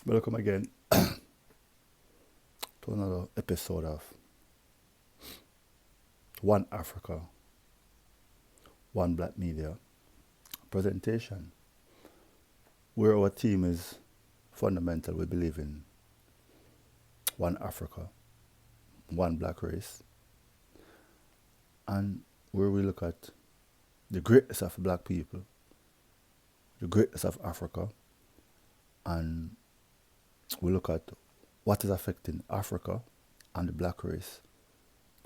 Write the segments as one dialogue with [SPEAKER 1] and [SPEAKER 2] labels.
[SPEAKER 1] Welcome again to another episode of One Africa, One Black Media presentation, where our theme is fundamental. We believe in one Africa, one black race, and where we look at the greatness of black people, the greatness of Africa, and we look at what is affecting Africa and the black race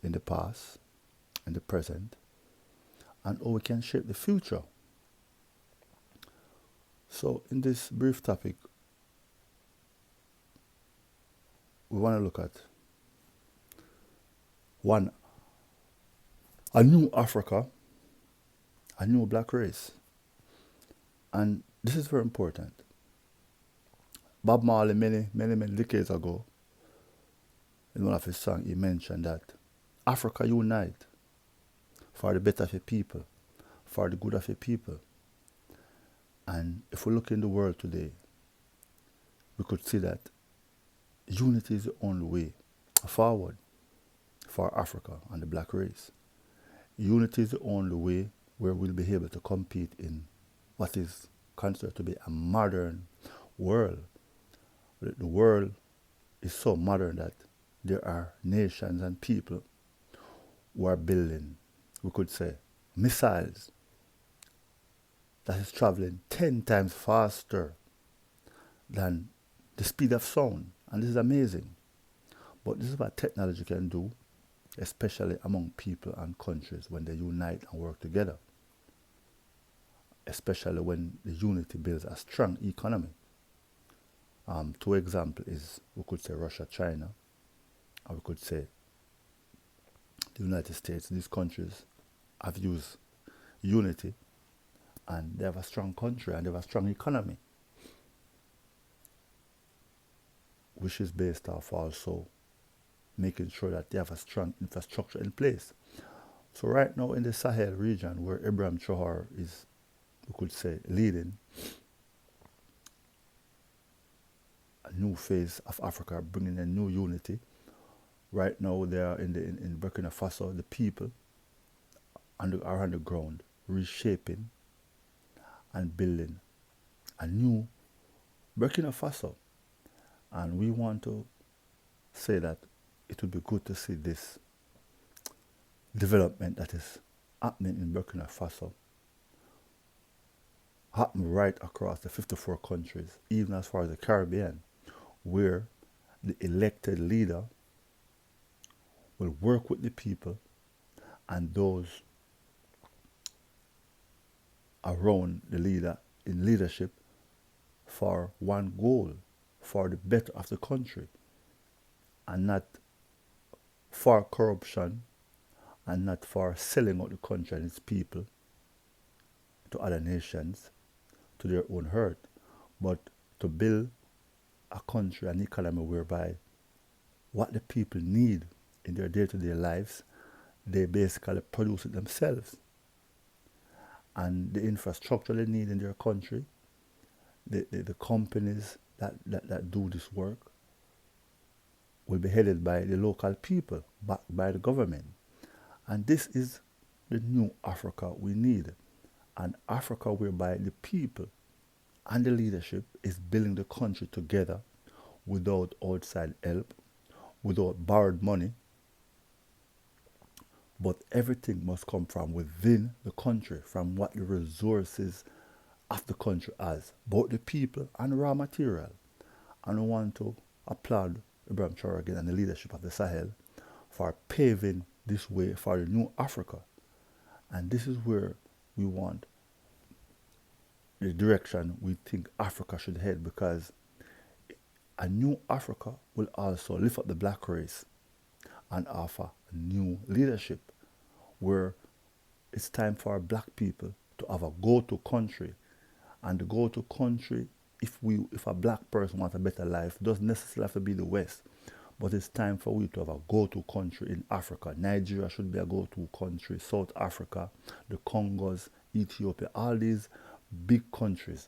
[SPEAKER 1] in the past, in the present, and how we can shape the future. So in this brief topic, we want to look at a new Africa, a new black race. And this is very important. Bob Marley, many decades ago, in one of his songs, he mentioned that Africa unite for the better of your people, for the good of your people. And if we look in the world today, we could see that unity is the only way forward for Africa and the black race. Unity is the only way where we'll be able to compete in what is considered to be a modern world. The world is so modern that there are nations and people who are building, we could say, missiles that is traveling 10 times faster than the speed of sound. And this is amazing. But this is what technology can do, especially among people and countries when they unite and work together. Especially when the unity builds a strong economy. Two examples is, we could say Russia, China, or we could say the United States. These countries have used unity and they have a strong country and they have a strong economy, which is based off also making sure that they have a strong infrastructure in place. So right now in the Sahel region where Ibrahim Traore is, we could say, leading a new phase of Africa, bringing a new unity. Right now they are in Burkina Faso, the people are on the ground, reshaping and building a new Burkina Faso. And we want to say that it would be good to see this development that is happening in Burkina Faso happen right across the 54 countries, even as far as the Caribbean, where the elected leader will work with the people and those around the leader in leadership for one goal, for the better of the country, and not for corruption and not for selling out the country and its people to other nations to their own hurt, but to build a country, an economy whereby what the people need in their day-to-day lives, they basically produce it themselves. And the infrastructure they need in their country, the companies that do this work will be headed by the local people, backed by the government. And this is the new Africa we need. An Africa whereby the people and the leadership is building the country together without outside help, without borrowed money, but everything must come from within the country, from what the resources of the country has, both the people and raw material. And I want to applaud Ibrahim Traore again and the leadership of the Sahel for paving this way for the new Africa. And this is where we want the direction we think Africa should head, because a new Africa will also lift up the black race and offer new leadership, where it's time for black people to have a go-to country. And the go-to country, if a black person wants a better life, doesn't necessarily have to be the West, but it's time for we to have a go-to country in Africa. Nigeria should be a go-to country, South Africa, the Congos, Ethiopia, all these big countries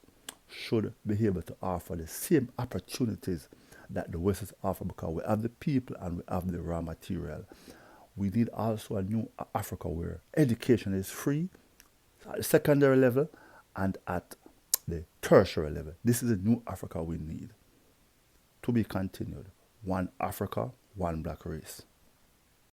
[SPEAKER 1] should be able to offer the same opportunities that the West is offering, because we have the people and we have the raw material. We need also a new Africa where education is free at the secondary level and at the tertiary level. This is a new Africa we need. To be continued. One Africa, one black race.